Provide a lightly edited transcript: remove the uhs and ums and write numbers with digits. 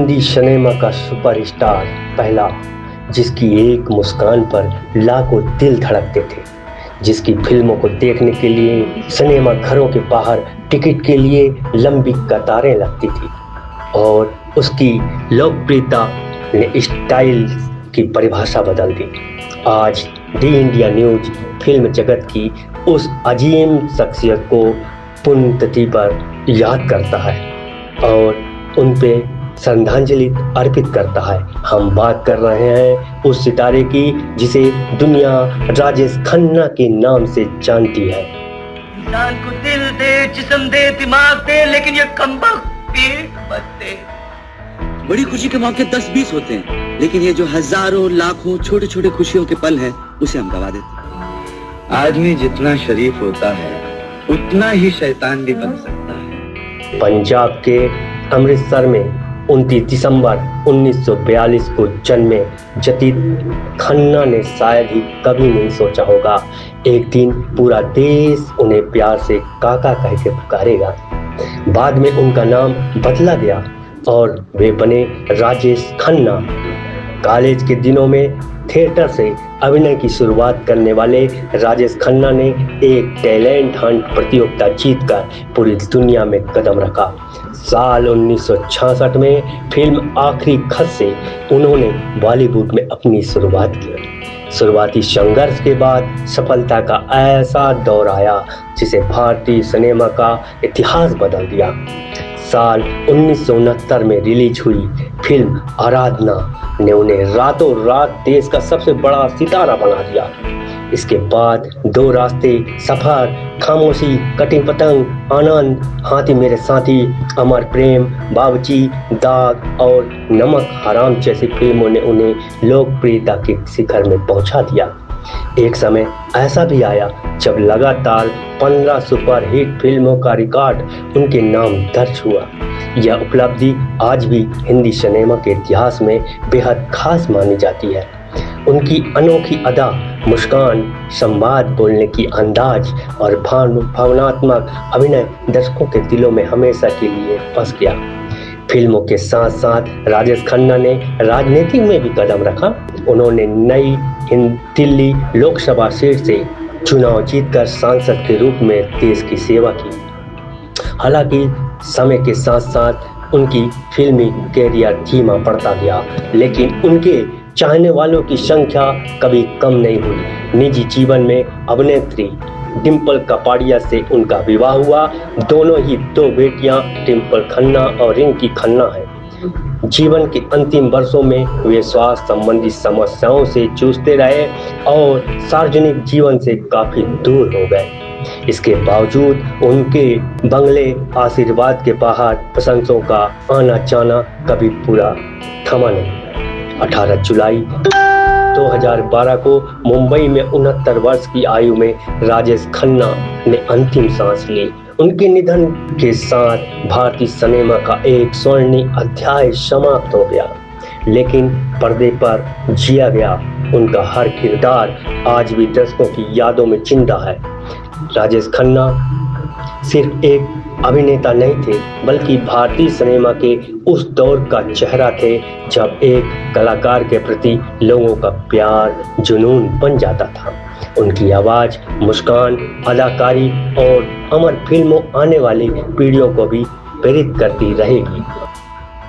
Hindi cinema का superstar पहला, जिसकी एक मुस्कान पर लाखों दिल धड़कते थे, जिसकी फिल्मों को देखने के लिए सिनेमा घरों के बाहर टिकट के लिए लंबी कतारें लगती थी और उसकी लोकप्रियता ने स्टाइल की परिभाषा बदल दी। आज डी इंडिया न्यूज फिल्म जगत की उस अजीम शख्सियत को पुण्यतिथि पर याद करता है और उन पे श्रद्धांजलि अर्पित करता है। हम बात कर रहे हैं उस सितारे की जिसे दुनिया राजेश खन्ना के नाम से जानती है। इंसान को दिल दे, जिस्म दे, दिमाग दे, लेकिन ये कमबख्त पेट मत दे। बड़ी खुशी के मौके 10-20 होते हैं, लेकिन ये जो हजारों लाखों छोटे छोटे खुशियों के पल हैं, उसे हम गवा देते। आदमी जितना शरीफ होता है उतना ही शैतान भी बन सकता है। पंजाब के अमृतसर में 29 दिसंबर 1942 को जन्मे जतीन खन्ना ने शायद ही कभी नहीं सोचा होगा एक दिन पूरा देश उन्हें प्यार से काका कह के पुकारेगा। बाद में उनका नाम बदला गया और वे बने राजेश खन्ना। कॉलेज के दिनों में थिएटर से अभिनय की शुरुआत करने वाले राजेश खन्ना ने एक टैलेंट हंट प्रतियोगिता जीतकर पूरी दुनिया में कदम रखा। साल 1966 में फिल्म आखिरी खत से उन्होंने बॉलीवुड में अपनी शुरुआत की। शुरुआती संघर्ष के बाद सफलता का ऐसा दौर आया जिसे भारतीय सिनेमा का इतिहास बदल दिया। साल 1969 में रिलीज हुई फिल्म आराधना ने उन्हें रातों रात देश का सबसे बड़ा सितारा बना दिया। इसके बाद दो रास्ते, सफर, खामोशी, कटी पतंग, आनंद, हाथी मेरे साथी, अमर प्रेम, बाबूजी, दाग और नमक हराम जैसी फिल्मों ने उन्हें लोकप्रियता के शिखर में पहुंचा दिया। एक समय ऐसा भी आया जब लगातार 15 सुपरहिट फिल्मों का रिकॉर्ड उनके नाम दर्ज हुआ। यह उपलब्धि आज भी हिंदी सिनेमा के इतिहास में बेहद खास मानी जाती है। उनकी अनोखी अदा, मुस्कान, संवाद बोलने की अंदाज और भावनात्मक अभिनय दर्शकों के दिलों में हमेशा के लिए बस गया। फिल्मों के साथ साथ राजेश खन्ना ने राजनीति में भी कदम रखा। उन्होंने नई दिल्ली लोकसभा सीट से चुनाव जीतकर सांसद के रूप में देश की सेवा की। हालांकि समय के साथ साथ उनकी फिल्मी कैरियर धीमा पड़ता गया, लेकिन उनके चाहने वालों की संख्या कभी कम नहीं हुई। निजी जीवन में अभिनेत्री डिम्पल कपाड़िया से उनका विवाह हुआ। दोनों ही दो बेटियां डिम्पल खन्ना और रिंकी खन्ना हैं। जीवन के अंतिम वर्षों में वे स्वास्थ्य संबंधी समस्याओं से जूझते रहे और सार्वजनिक जीवन से काफी दूर हो गए। इसके बावजूद उनके बंगले आशीर्वाद के बाहर प्रशंसकों का आना जाना कभी पूरा थमा नहीं। 18 जुलाई 2012 को मुंबई में 69 वर्ष की आयु में राजेश खन्ना ने अंतिम सांस ली। उनके निधन के साथ भारतीय सिनेमा का एक स्वर्णिम अध्याय समाप्त हो गया, लेकिन पर्दे पर जिया गया उनका हर किरदार आज भी दर्शकों की यादों में जिंदा है। राजेश खन्ना सिर्फ एक अभिनेता नहीं थे, बल्कि भारतीय सिनेमा के उस दौर का चेहरा थे जब एक कलाकार के प्रति लोगों का प्यार जुनून बन जाता था। उनकी आवाज, मुस्कान, अदाकारी और अमर फिल्मों आने वाली पीढ़ियों को भी प्रेरित करती रहेगी।